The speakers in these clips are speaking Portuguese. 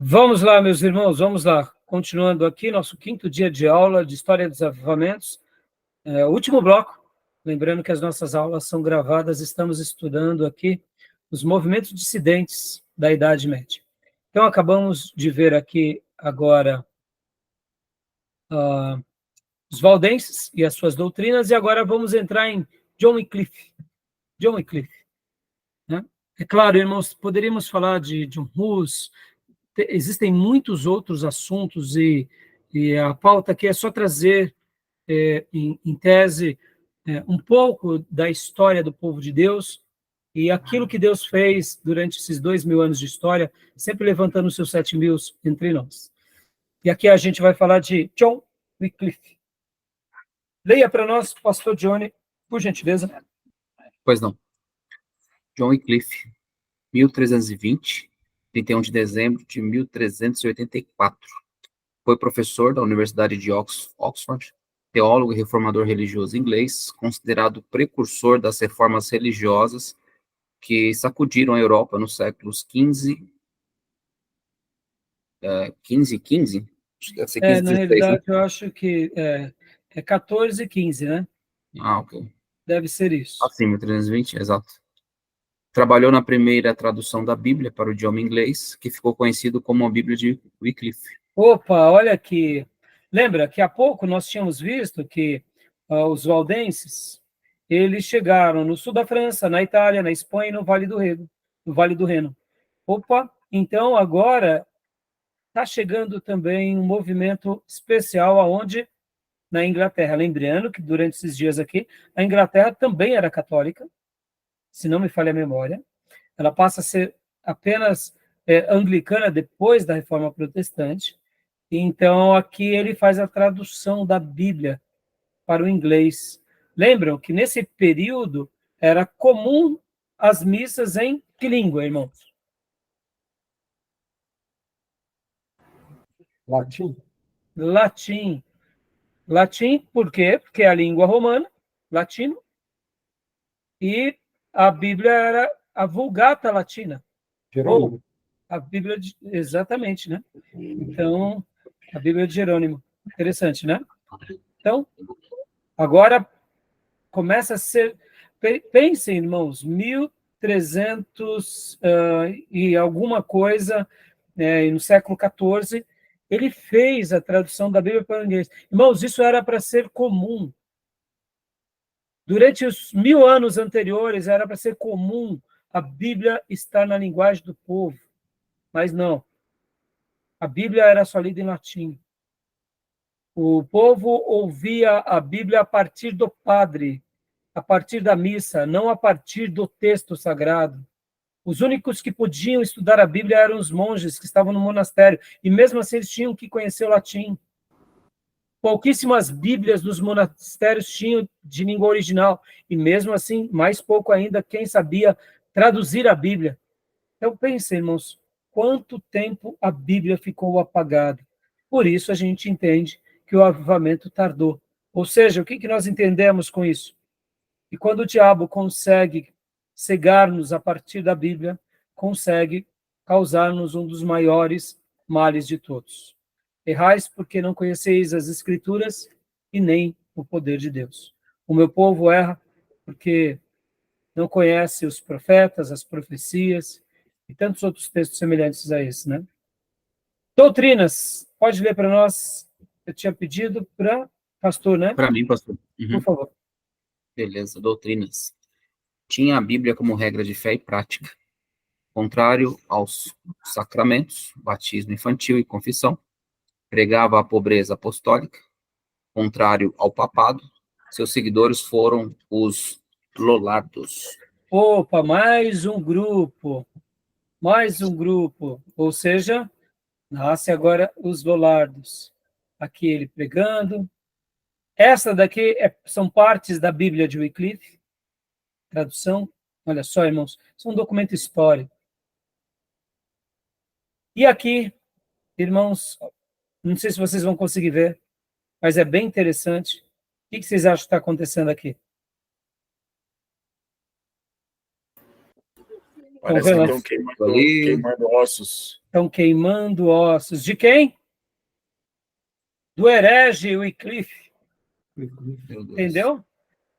Vamos lá, meus irmãos, vamos lá. Continuando aqui, nosso 5º dia de aula de História dos Avivamentos. Último bloco. Lembrando que as nossas aulas são gravadas, estamos estudando aqui os movimentos dissidentes da Idade Média. Então, acabamos de ver aqui agora os valdenses e as suas doutrinas, e agora vamos entrar em John Wycliffe. John Wycliffe, né? É claro, irmãos, poderíamos falar de John Hus. Existem muitos outros assuntos e a pauta aqui é só trazer, em tese, um pouco da história do povo de Deus e aquilo que Deus fez durante esses 2000 anos de história, sempre levantando os seus 7.000 entre nós. E aqui a gente vai falar de John Wycliffe. Leia para nós, pastor Johnny, por gentileza. Pois não. John Wycliffe, 1320, 31 de dezembro de 1384. Foi professor da Universidade de Oxford, teólogo e reformador religioso inglês, considerado precursor das reformas religiosas que sacudiram a Europa nos séculos XV e XV. Na realidade, né? Eu acho que é 14 e 15, né? Ah, ok. Deve ser isso. Assim, 1320, exato. Trabalhou na primeira tradução da Bíblia para o idioma inglês, que ficou conhecido como a Bíblia de Wycliffe. Opa, olha aqui. Lembra que há pouco nós tínhamos visto que os valdenses, eles chegaram no sul da França, na Itália, na Espanha e no Vale do Reno. Opa, então agora está chegando também um movimento especial aonde? Na Inglaterra. Lembrando que durante esses dias aqui, a Inglaterra também era católica, se não me falha a memória. Ela passa a ser apenas anglicana depois da Reforma Protestante. Então, aqui ele faz a tradução da Bíblia para o inglês. Lembram que nesse período era comum as missas em que língua, irmãos? Latim. Latim. Latim, por quê? Porque é a língua romana, latino, e a Bíblia era a Vulgata Latina. Jerônimo. A Bíblia, exatamente, né? Então, a Bíblia de Jerônimo. Interessante, né? Então, agora começa a ser... Pensem, irmãos, 1300 e alguma coisa, no século XIV, ele fez a tradução da Bíblia para o inglês. Irmãos, isso era para ser comum. Durante os 1000 anos anteriores, era para ser comum a Bíblia estar na linguagem do povo. Mas não. A Bíblia era só lida em latim. O povo ouvia a Bíblia a partir do padre, a partir da missa, não a partir do texto sagrado. Os únicos que podiam estudar a Bíblia eram os monges que estavam no monastério, e mesmo assim eles tinham que conhecer o latim. Pouquíssimas Bíblias dos monastérios tinham de língua original, e mesmo assim, mais pouco ainda, quem sabia traduzir a Bíblia. Então, pensem, irmãos, quanto tempo a Bíblia ficou apagada. Por isso, a gente entende que o avivamento tardou. Ou seja, o que nós entendemos com isso? E quando o diabo consegue cegar-nos a partir da Bíblia, consegue causar-nos um dos maiores males de todos. Errais porque não conheceis as Escrituras e nem o poder de Deus. O meu povo erra porque não conhece os profetas, as profecias e tantos outros textos semelhantes a esse, né? Doutrinas, pode ler para nós? Eu tinha pedido para pastor, né? Para mim, pastor. Por favor. Beleza, doutrinas. Tinha a Bíblia como regra de fé e prática, contrário aos sacramentos, batismo infantil e confissão. Pregava a pobreza apostólica, contrário ao papado. Seus seguidores foram os lollardos. Opa, mais um grupo. Ou seja, nasce agora os lollardos. Aqui ele pregando. Essa daqui são partes da Bíblia de Wycliffe. Tradução. Olha só, irmãos, isso é um documento histórico. E aqui, irmãos, não sei se vocês vão conseguir ver, mas é bem interessante. O que vocês acham que está acontecendo aqui? Parece que estão queimando ossos. Estão queimando ossos. De quem? Do herege Wycliffe. Entendeu?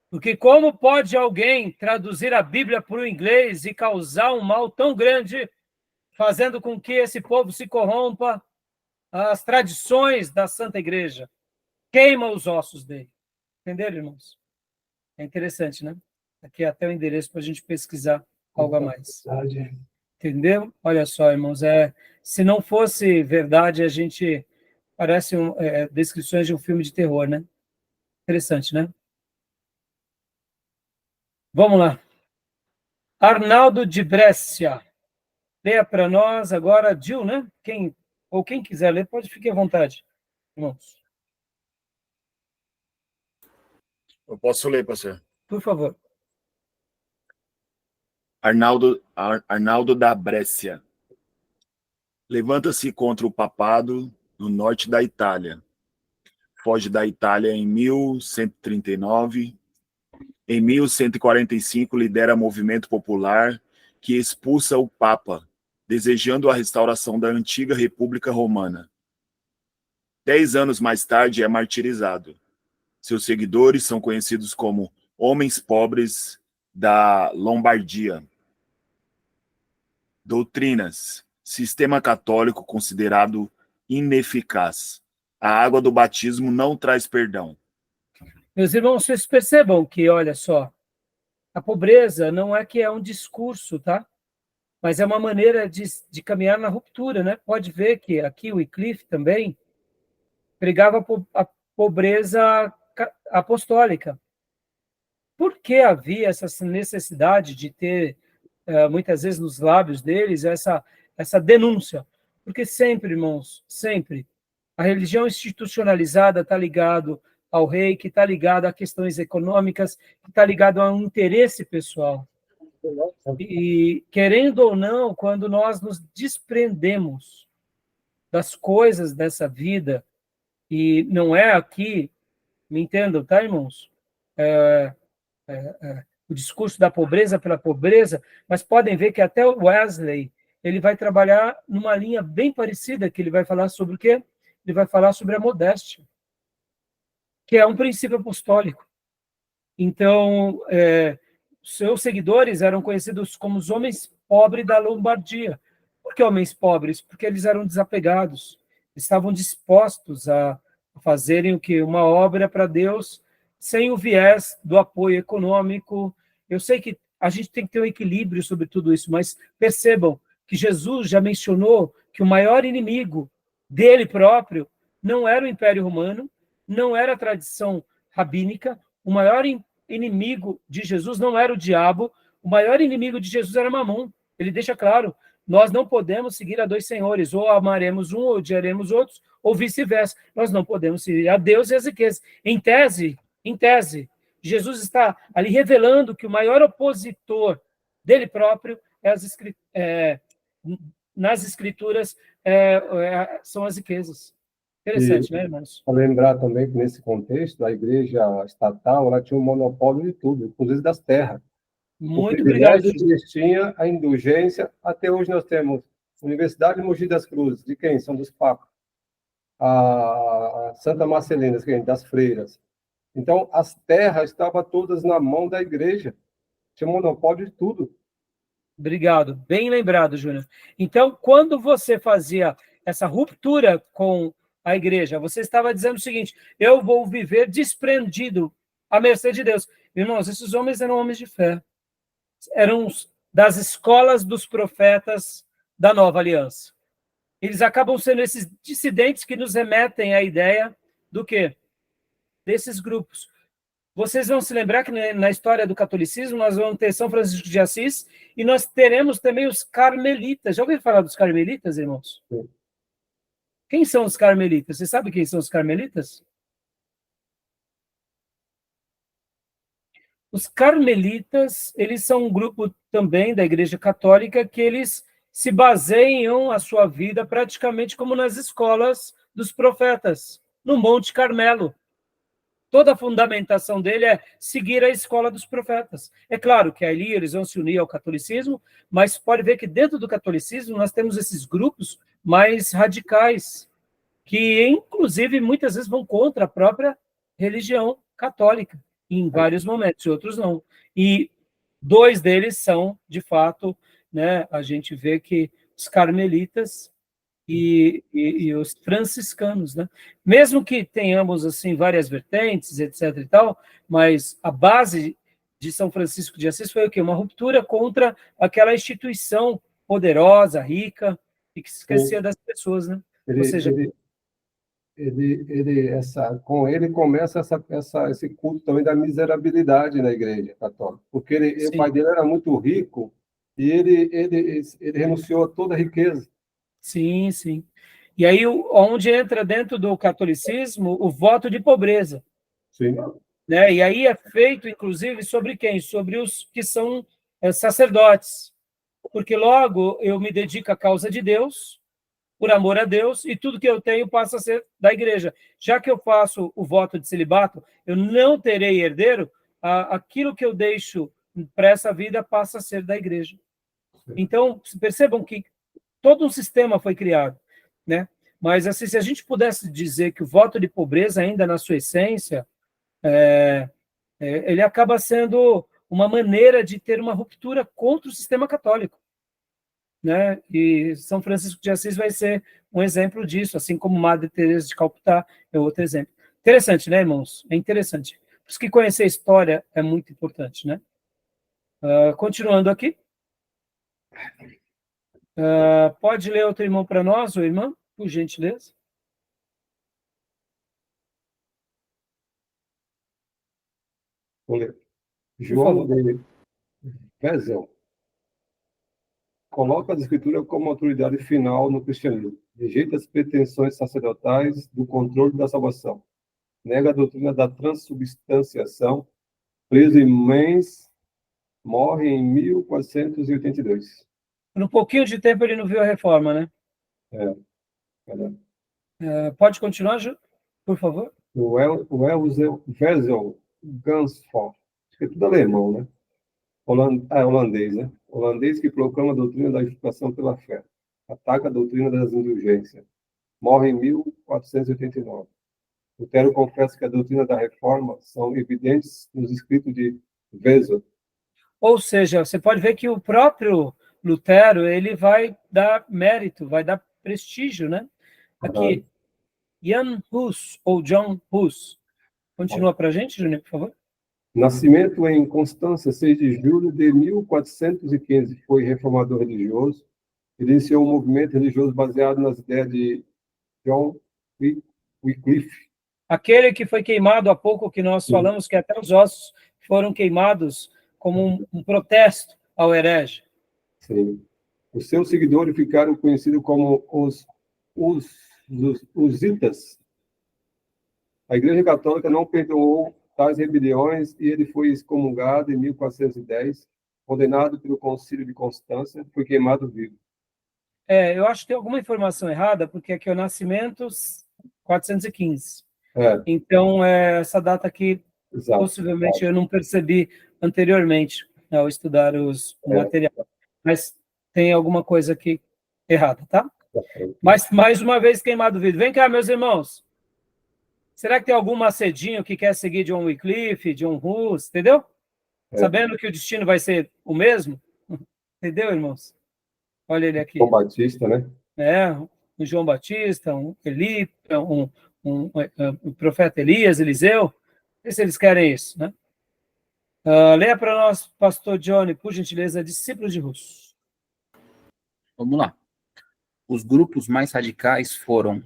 Porque como pode alguém traduzir a Bíblia para o inglês e causar um mal tão grande, fazendo com que esse povo se corrompa as tradições da Santa Igreja? Queima os ossos dele. Entenderam, irmãos? É interessante, né? Aqui é até o endereço para a gente pesquisar algo a mais. Entendeu? Olha só, irmãos, se não fosse verdade, a gente parece descrições de um filme de terror, né? Interessante, né? Vamos lá. Arnaldo de Brescia. Leia para nós agora, Gil, né? Quem quiser ler, pode ficar à vontade, irmãos. Eu posso ler, pastor? Por favor. Arnaldo da Brescia. Levanta-se contra o papado no norte da Itália. Foge da Itália em 1139. Em 1145, lidera movimento popular que expulsa o Papa, desejando a restauração da antiga República Romana. 10 anos mais tarde, é martirizado. Seus seguidores são conhecidos como homens pobres da Lombardia. Doutrinas. Sistema católico considerado ineficaz. A água do batismo não traz perdão. Meus irmãos, vocês percebam que, olha só, a pobreza não é que é um discurso, tá? Mas é uma maneira de caminhar na ruptura, né? Pode ver que aqui o Wycliffe também pregava a pobreza apostólica. Por que havia essa necessidade de ter, muitas vezes, nos lábios deles, essa denúncia? Porque sempre, irmãos, sempre, a religião institucionalizada está ligado ao rei, que está ligado a questões econômicas, que está ligado a um interesse pessoal. E, querendo ou não, quando nós nos desprendemos das coisas dessa vida, e não é aqui, me entendam, tá, irmãos? O discurso da pobreza pela pobreza, mas podem ver que até o Wesley, ele vai trabalhar numa linha bem parecida, que ele vai falar sobre o quê? Ele vai falar sobre a modéstia, que é um princípio apostólico. Então, seus seguidores eram conhecidos como os homens pobres da Lombardia. Por que homens pobres? Porque eles eram desapegados, estavam dispostos a fazerem o que? Uma obra para Deus, sem o viés do apoio econômico. Eu sei que a gente tem que ter um equilíbrio sobre tudo isso, mas percebam que Jesus já mencionou que o maior inimigo dele próprio não era o Império Romano, não era a tradição rabínica, o maior inimigo de Jesus não era o diabo, o maior inimigo de Jesus era Mamon. Ele deixa claro, nós não podemos seguir a dois senhores, ou amaremos um, ou odiaremos outros, ou vice-versa. Nós não podemos seguir a Deus e as riquezas. Em tese, Jesus está ali revelando que o maior opositor dele próprio nas Escrituras são as riquezas. Interessante, né, irmãos? Para lembrar também que, nesse contexto, a igreja estatal ela tinha um monopólio de tudo, inclusive das terras. Muito obrigado. Eles tinham a indulgência. Até hoje nós temos Universidade de Mogi das Cruzes. De quem? São dos papas. A Santa Marcelina, das freiras. Então, as terras estavam todas na mão da igreja. Tinha monopólio de tudo. Obrigado. Bem lembrado, Júnior. Então, quando você fazia essa ruptura com a igreja, você estava dizendo o seguinte: eu vou viver desprendido à mercê de Deus. Irmãos, esses homens eram homens de fé. Eram das escolas dos profetas da Nova Aliança. Eles acabam sendo esses dissidentes que nos remetem à ideia do quê? Desses grupos. Vocês vão se lembrar que na história do catolicismo nós vamos ter São Francisco de Assis e nós teremos também os carmelitas. Já ouviram falar dos carmelitas, irmãos? Sim. Quem são os carmelitas? Você sabe quem são os carmelitas? Os carmelitas, eles são um grupo também da Igreja Católica que eles se baseiam a sua vida praticamente como nas escolas dos profetas, no Monte Carmelo. toda a fundamentação dele é seguir a escola dos profetas. É claro que ali eles vão se unir ao catolicismo, mas pode ver que dentro do catolicismo nós temos esses grupos mais radicais, que inclusive muitas vezes vão contra a própria religião católica, em vários momentos, e outros não. E dois deles são, de fato, né, a gente vê que os carmelitas e os franciscanos, né? Mesmo que tenhamos assim várias vertentes, etc. e tal, mas a base de São Francisco de Assis foi o quê? Uma ruptura contra aquela instituição poderosa, rica e que se esquecia das pessoas, né? Ou seja, com ele começa esse culto também da miserabilidade na Igreja Católica, porque o pai dele era muito rico e ele renunciou a toda a riqueza. Sim, sim. E aí, onde entra dentro do catolicismo o voto de pobreza. Sim. Né? E aí é feito, inclusive, sobre quem? Sobre os que são sacerdotes. Porque logo eu me dedico à causa de Deus, por amor a Deus, e tudo que eu tenho passa a ser da igreja. Já que eu faço o voto de celibato, eu não terei herdeiro, aquilo que eu deixo para essa vida passa a ser da igreja. Então, percebam que todo um sistema foi criado, né? Mas, assim, se a gente pudesse dizer que o voto de pobreza, ainda na sua essência, ele acaba sendo uma maneira de ter uma ruptura contra o sistema católico, né? E São Francisco de Assis vai ser um exemplo disso, assim como Madre Teresa de Calcutá é outro exemplo. Interessante, né, irmãos? É interessante. Por isso que conhecer a história é muito importante, né? Continuando aqui. Pode ler outro irmão para nós, ou irmã, por gentileza? Vou ler. João de Wesel coloca as escrituras como autoridade final no cristianismo, rejeita as pretensões sacerdotais do controle da salvação, nega a doutrina da transubstanciação, preso em Mainz, morre em 1482. Por um pouquinho de tempo ele não viu a reforma, né? Pode continuar, Ju, por favor? O Wesel Gansford, acho que é tudo alemão, né? Holandês, né? Holandês que proclama a doutrina da justificação pela fé, ataca a doutrina das indulgências, morre em 1489. Lutero confessa que a doutrina da reforma são evidentes nos escritos de Wesel. Ou seja, você pode ver que o próprio Lutero, ele vai dar mérito, vai dar prestígio, né? Aqui, Jan Hus, ou John Hus. Continua para a gente, Júnior, por favor. Nascimento em Constância, 6 de julho de 1415. Foi reformador religioso. Iniciou um movimento religioso baseado nas ideias de John Wycliffe. Aquele que foi queimado há pouco, que nós falamos que até os ossos foram queimados como um protesto ao herege. Sim. Os seus seguidores ficaram conhecidos como os husitas. A Igreja Católica não perdoou tais rebeliões e ele foi excomungado em 1410, condenado pelo Concílio de Constância, foi queimado vivo. Eu acho que tem alguma informação errada, porque aqui é o nascimento 415. Então, essa data aqui, Exato, possivelmente, eu não percebi anteriormente ao estudar o material. Mas tem alguma coisa aqui errada, tá? Mas, mais uma vez, queimado vivo. Vem cá, meus irmãos. Será que tem algum macedinho que quer seguir John Wycliffe, John Hus, entendeu? Sabendo que o destino vai ser o mesmo? Entendeu, irmãos? Olha ele aqui. João Batista, né? Um João Batista, um Eli, o profeta Elias, Eliseu. Vê se eles querem isso, né? Leia para nós, pastor Johnny, por gentileza, discípulo de Hus. Vamos lá. Os grupos mais radicais foram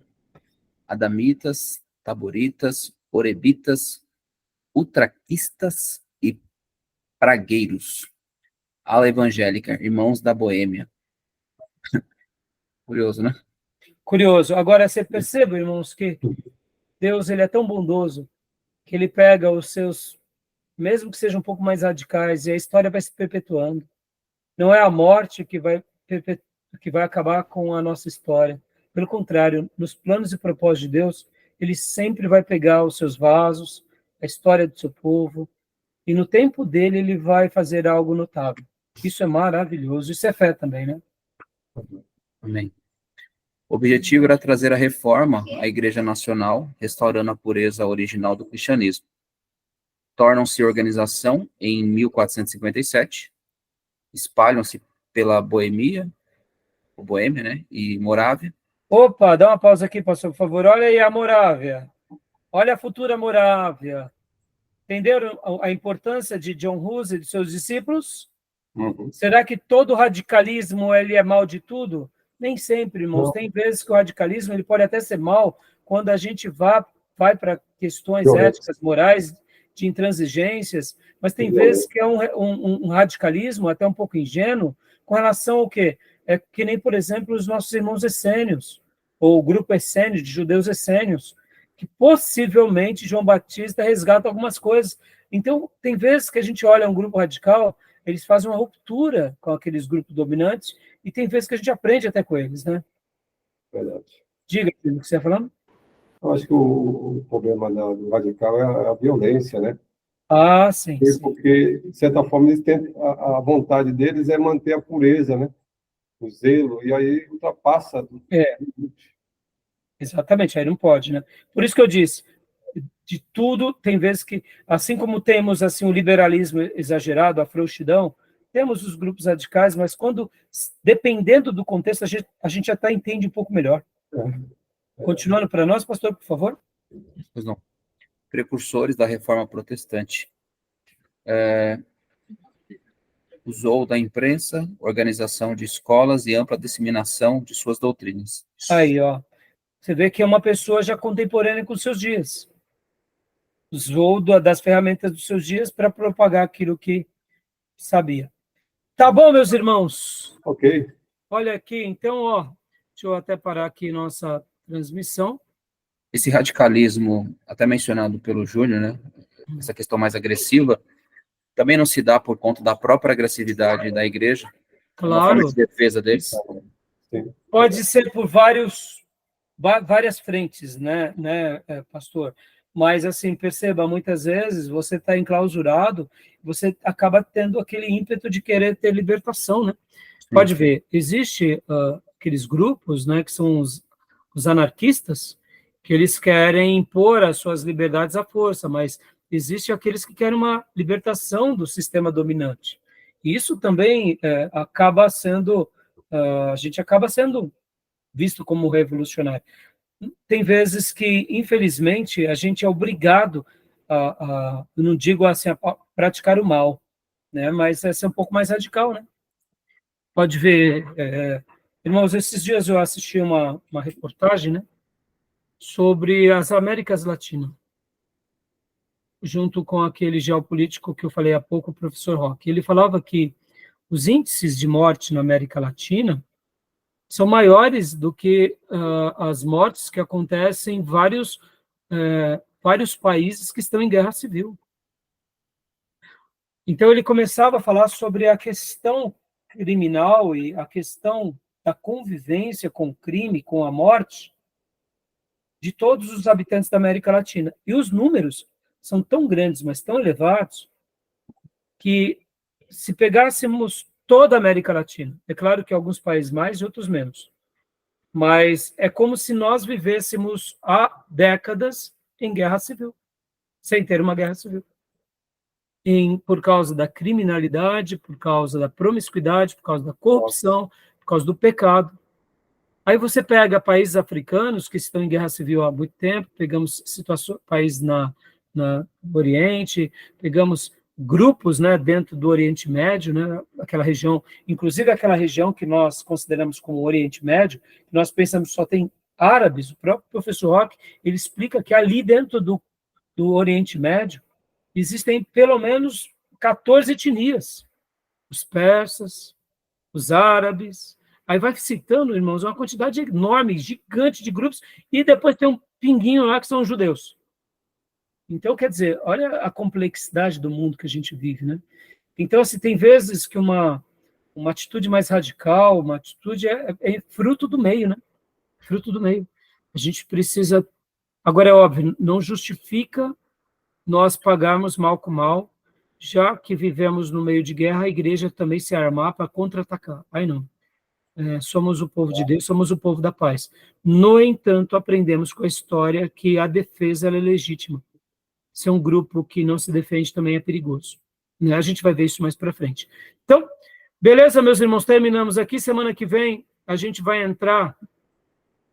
adamitas, taboritas, orebitas, utraquistas e pragueiros. Ala evangélica, irmãos da Boêmia. Curioso, né? Curioso. Agora, você percebe, irmãos, que Deus ele é tão bondoso que ele pega os seus, mesmo que sejam um pouco mais radicais, e a história vai se perpetuando. Não é a morte que vai acabar com a nossa história. Pelo contrário, nos planos e propósitos de Deus, ele sempre vai pegar os seus vasos, a história do seu povo, e no tempo dele ele vai fazer algo notável. Isso é maravilhoso, isso é fé também, né? Amém. O objetivo era trazer a reforma à Igreja Nacional, restaurando a pureza original do cristianismo. Tornam-se organização em 1457, espalham-se pela Boêmia, né, e Morávia. Opa, dá uma pausa aqui, pastor, por favor. Olha aí a Morávia. Olha a futura Morávia. Entenderam a importância de John Hus e de seus discípulos? Será que todo radicalismo ele é mal de tudo? Nem sempre, irmãos. Tem vezes que o radicalismo ele pode até ser mal quando a gente vai para questões éticas, morais, de intransigências, mas tem vezes que é um radicalismo até um pouco ingênuo com relação ao quê? É que nem, por exemplo, os nossos irmãos essênios, ou o grupo essênio, de judeus essênios, que possivelmente João Batista resgata algumas coisas. Então, tem vezes que a gente olha um grupo radical, eles fazem uma ruptura com aqueles grupos dominantes, e tem vezes que a gente aprende até com eles, né? Verdade. Diga, o que você está falando? Eu acho que o problema do radical é a violência, né? Ah, sim. Porque, de certa forma, eles têm, a vontade deles é manter a pureza, né? O zelo, e aí ultrapassa. Exatamente, aí não pode, né? Por isso que eu disse, de tudo, tem vezes que, assim como temos assim o liberalismo exagerado, a frouxidão, temos os grupos radicais, mas quando, dependendo do contexto, a gente até entende um pouco melhor. Continuando para nós, pastor, por favor. Pois não. Precursores da Reforma Protestante. Usou da imprensa, organização de escolas e ampla disseminação de suas doutrinas. Aí, ó. Você vê que é uma pessoa já contemporânea com os seus dias. Usou das ferramentas dos seus dias para propagar aquilo que sabia. Tá bom, meus irmãos? Ok. Olha aqui, então, ó, deixa eu até parar aqui nossa transmissão. Esse radicalismo, até mencionado pelo Júnior, né? Essa questão mais agressiva, também não se dá por conta da própria agressividade da igreja, uma forma de defesa deles. Sim. Pode ser por várias frentes, né, pastor? Mas, assim, perceba, muitas vezes você está enclausurado, você acaba tendo aquele ímpeto de querer ter libertação, né? Pode ver, existe aqueles grupos, né, que são os anarquistas, que eles querem impor as suas liberdades à força, mas existe aqueles que querem uma libertação do sistema dominante. E isso também acaba sendo, a gente acaba sendo visto como revolucionário. Tem vezes que, infelizmente, a gente é obrigado não digo assim, a praticar o mal, né, mas é ser um pouco mais radical, né? Pode ver, irmãos, esses dias eu assisti uma reportagem, né, sobre as Américas Latinas, junto com aquele geopolítico que eu falei há pouco, o professor Roque. Ele falava que os índices de morte na América Latina são maiores do que as mortes que acontecem em vários países que estão em guerra civil. Então, ele começava a falar sobre a questão criminal e a questão da convivência com o crime, com a morte, de todos os habitantes da América Latina. E os números são tão grandes, mas tão elevados, que se pegássemos toda a América Latina, é claro que alguns países mais e outros menos, mas é como se nós vivêssemos há décadas em guerra civil, sem ter uma guerra civil. Por causa da criminalidade, por causa da promiscuidade, por causa da corrupção, por causa do pecado. Aí você pega países africanos que estão em guerra civil há muito tempo, pegamos países no Oriente, pegamos grupos, né, dentro do Oriente Médio, né, aquela região, inclusive aquela região que nós consideramos como Oriente Médio, nós pensamos que só tem árabes. O próprio professor Roque, ele explica que ali dentro do Oriente Médio existem pelo menos 14 etnias, os persas, os árabes, aí vai citando, irmãos, uma quantidade enorme, gigante de grupos, e depois tem um pinguinho lá que são os judeus. Então, quer dizer, olha a complexidade do mundo que a gente vive, né? Então, assim, tem vezes que uma atitude mais radical, uma atitude é fruto do meio, né? Fruto do meio. A gente precisa... Agora, é óbvio, não justifica nós pagarmos mal com mal, já que vivemos no meio de guerra, a igreja também se armar para contra-atacar. Aí não. Somos o povo de Deus, somos o povo da paz. No entanto, aprendemos com a história que a defesa ela é legítima. Ser um grupo que não se defende também é perigoso. Né? A gente vai ver isso mais para frente. Então, beleza, meus irmãos, terminamos aqui. Semana que vem a gente vai entrar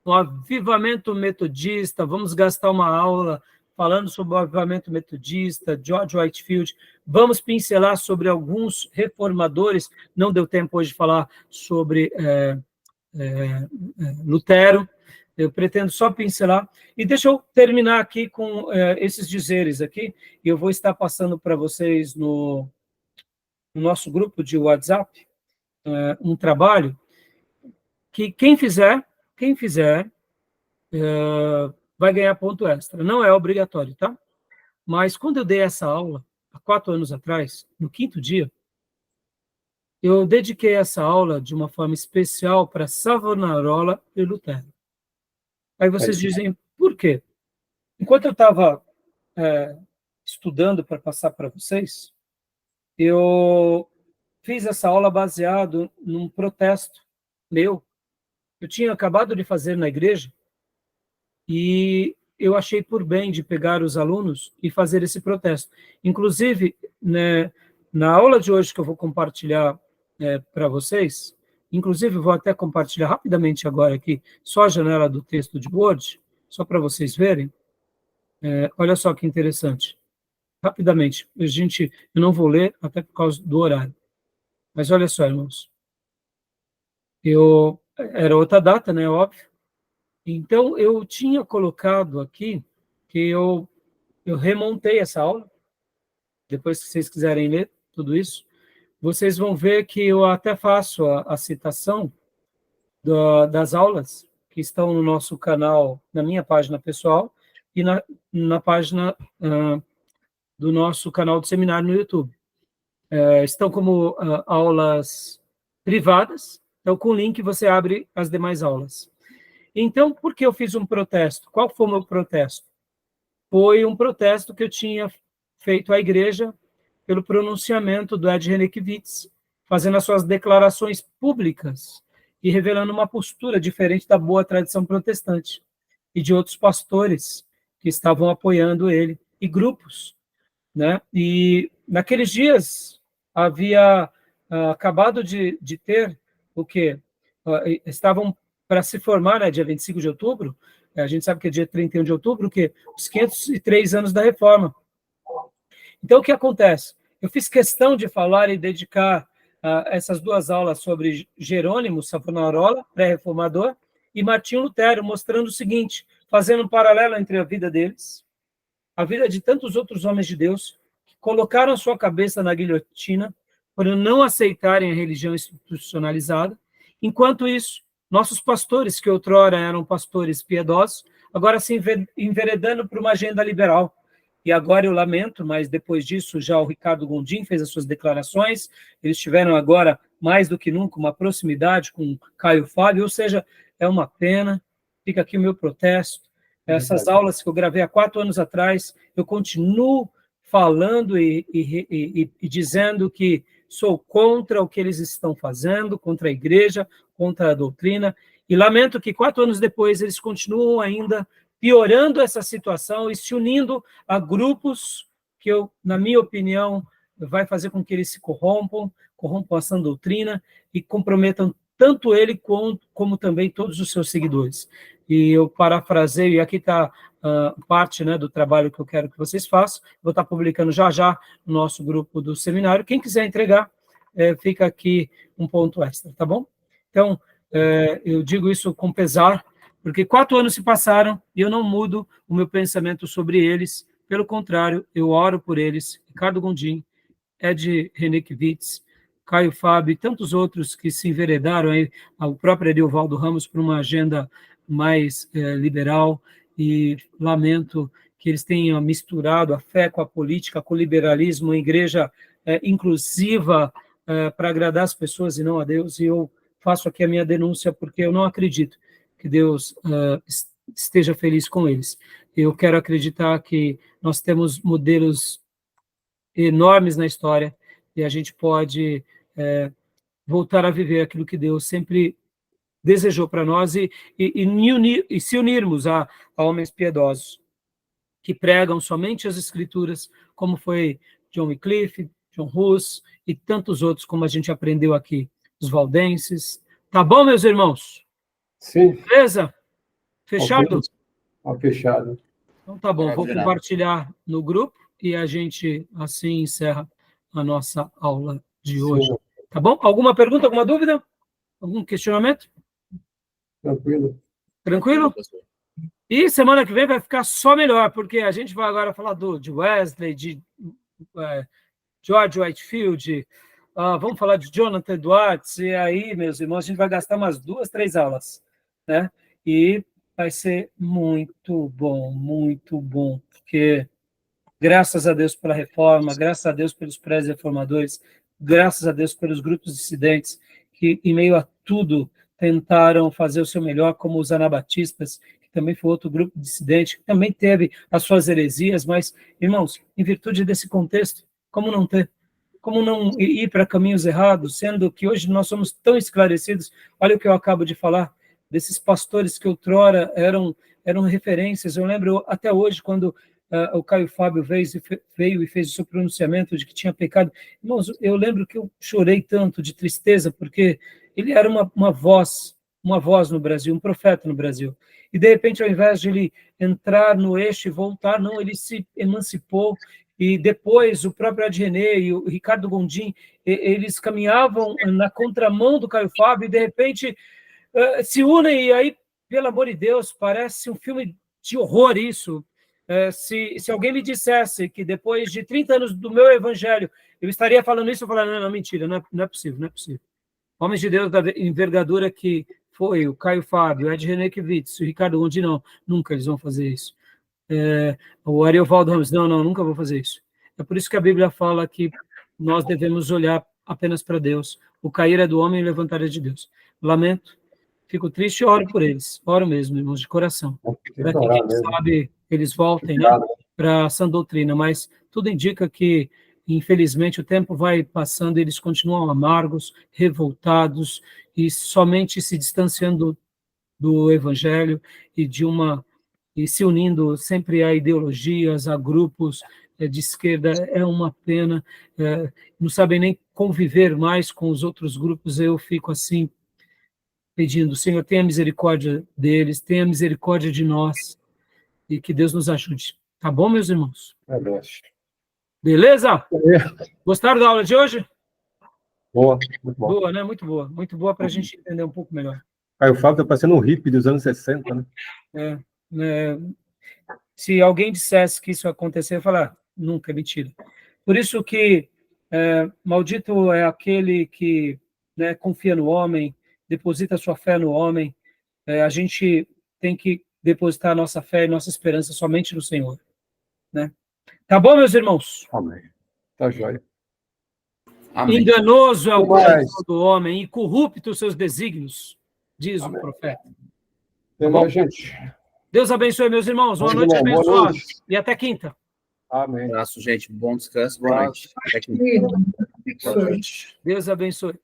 no avivamento metodista, vamos gastar uma aula falando sobre o avivamento metodista, George Whitefield, vamos pincelar sobre alguns reformadores, não deu tempo hoje de falar sobre Lutero, eu pretendo só pincelar, e deixa eu terminar aqui com esses dizeres aqui, e eu vou estar passando para vocês no nosso grupo de WhatsApp, um trabalho, que quem fizer, vai ganhar ponto extra. Não é obrigatório, tá? Mas quando eu dei essa aula, há 4 anos atrás, no 5º dia, eu dediquei essa aula de uma forma especial para Savonarola e Lutero. Aí vocês dizem, por quê? Enquanto eu estava estudando para passar para vocês, eu fiz essa aula baseado num protesto meu. Eu tinha acabado de fazer na igreja e eu achei por bem de pegar os alunos e fazer esse protesto. Inclusive, né, na aula de hoje que eu vou compartilhar para vocês, inclusive vou até compartilhar rapidamente agora aqui, só a janela do texto de Word, só para vocês verem. Olha só que interessante. Rapidamente, eu não vou ler até por causa do horário. Mas olha só, irmãos. Era outra data, né, óbvio. Então, eu tinha colocado aqui que eu remontei essa aula. Depois, se vocês quiserem ler tudo isso, vocês vão ver que eu até faço a citação das aulas que estão no nosso canal, na minha página pessoal, e na página do nosso canal do seminário no YouTube. Estão como aulas privadas, então com o link você abre as demais aulas. Então, por que eu fiz um protesto? Qual foi o meu protesto? Foi um protesto que eu tinha feito à igreja pelo pronunciamento do Ed Renekiewicz, fazendo as suas declarações públicas e revelando uma postura diferente da boa tradição protestante e de outros pastores que estavam apoiando ele, e grupos, né? E naqueles dias havia acabado de ter o quê? Estavam para se formar, né, dia 25 de outubro, a gente sabe que é dia 31 de outubro, que os 503 anos da Reforma. Então, o que acontece? Eu fiz questão de falar e dedicar essas 2 aulas sobre Jerônimo Savonarola, pré-reformador, e Martinho Lutero, mostrando o seguinte, fazendo um paralelo entre a vida deles, a vida de tantos outros homens de Deus, que colocaram sua cabeça na guilhotina por não aceitarem a religião institucionalizada. Enquanto isso, nossos pastores, que outrora eram pastores piedosos, agora se enveredando por uma agenda liberal. E agora eu lamento, mas depois disso já o Ricardo Gondim fez as suas declarações, eles tiveram agora, mais do que nunca, uma proximidade com Caio Fábio, ou seja, é uma pena, fica aqui o meu protesto. Essas aulas que eu gravei há 4 anos atrás, eu continuo falando e dizendo que sou contra o que eles estão fazendo, contra a igreja, contra a doutrina, e lamento que 4 anos depois eles continuam ainda piorando essa situação e se unindo a grupos que, na minha opinião, vai fazer com que eles se corrompam a sã doutrina e comprometam tanto ele como também todos os seus seguidores. E eu parafraseio, e aqui está parte, né, do trabalho que eu quero que vocês façam, vou estar publicando já no nosso grupo do seminário. Quem quiser entregar, fica aqui um ponto extra, tá bom? Então, eu digo isso com pesar, porque 4 anos se passaram e eu não mudo o meu pensamento sobre eles, pelo contrário, eu oro por eles, Ricardo Gondim, Ed Renekiewicz, Caio Fábio e tantos outros que se enveredaram, aí, o próprio Edilvaldo Ramos, para uma agenda mais liberal, e lamento que eles tenham misturado a fé com a política, com o liberalismo, uma igreja inclusiva para agradar as pessoas e não a Deus, e eu faço aqui a minha denúncia porque eu não acredito que Deus esteja feliz com eles. Eu quero acreditar que nós temos modelos enormes na história e a gente pode voltar a viver aquilo que Deus sempre desejou para nós e se unirmos a homens piedosos que pregam somente as Escrituras, como foi John Wycliffe, John Hus e tantos outros, como a gente aprendeu aqui, os valdenses. Tá bom, meus irmãos? Sim. Beleza? Fechado? Fechado. Então tá bom, vou Combinado. compartilhar no grupo e a gente assim encerra a nossa aula de hoje. Sim. Tá bom? Alguma pergunta, alguma dúvida? Algum questionamento? Tranquilo. Tranquilo? E semana que vem vai ficar só melhor, porque a gente vai agora falar de Wesley, de George Whitefield, vamos falar de Jonathan Edwards, e aí, meus irmãos, a gente vai gastar umas 2, 3 aulas, né? E vai ser muito bom, porque graças a Deus pela reforma, graças a Deus pelos pré-reformadores, graças a Deus pelos grupos dissidentes, que em meio a tudo tentaram fazer o seu melhor, como os anabatistas, que também foi outro grupo dissidente, que também teve as suas heresias, mas, irmãos, em virtude desse contexto, como não ter? Como não ir para caminhos errados, sendo que hoje nós somos tão esclarecidos? Olha o que eu acabo de falar, desses pastores que outrora eram referências. Eu lembro até hoje, quando o Caio Fábio veio e fez o seu pronunciamento de que tinha pecado. Irmãos, eu lembro que eu chorei tanto de tristeza, porque ele era uma voz no Brasil, um profeta no Brasil. E, de repente, ao invés de ele entrar no eixo e voltar, não, ele se emancipou. E depois o próprio Ed René e o Ricardo Gondim, eles caminhavam na contramão do Caio Fábio e, de repente, se unem. E aí, pelo amor de Deus, parece um filme de horror isso. Se alguém me dissesse que depois de 30 anos do meu evangelho eu estaria falando isso, eu falaria, não, mentira, não é possível. Homens de Deus da envergadura que foi o Caio Fábio, o Ed René Kivitz, o Ricardo Gondim, não, nunca eles vão fazer isso. O Ariovaldo Ramos, não, nunca vou fazer isso. É por isso que a Bíblia fala que nós devemos olhar apenas para Deus. O cair é do homem e o levantar é de Deus. Lamento, fico triste e oro por eles. Oro mesmo, irmãos, de coração. Para que, quem sabe, eles voltem, né, para a sã doutrina. Mas tudo indica que, infelizmente, o tempo vai passando e eles continuam amargos, revoltados e somente se distanciando do Evangelho e se unindo sempre a ideologias, a grupos de esquerda. É uma pena, não sabem nem conviver mais com os outros grupos. Eu fico assim, pedindo, Senhor, tenha misericórdia deles, tenha misericórdia de nós, e que Deus nos ajude. Tá bom, meus irmãos? Beleza? Gostaram da aula de hoje? Boa, muito bom. Boa, né? Muito boa. Muito boa para a gente entender um pouco melhor. Caio Fábio está parecendo um hippie dos anos 60, né? Se alguém dissesse que isso ia acontecer, eu ia falar, nunca, mentira. Por isso que maldito é aquele que, né, confia no homem, deposita sua fé no homem. A gente tem que depositar nossa fé e nossa esperança somente no Senhor, né? Tá bom, meus irmãos? Amém. Tá jóia. Amém. Enganoso é o coração do homem e corrupto os seus desígnios, diz o profeta. Até mais, gente. Deus abençoe, meus irmãos. Uma noite abençoada. E até quinta. Amém. Um abraço, gente. Bom descanso. Boa noite. Até quinta. Deus abençoe.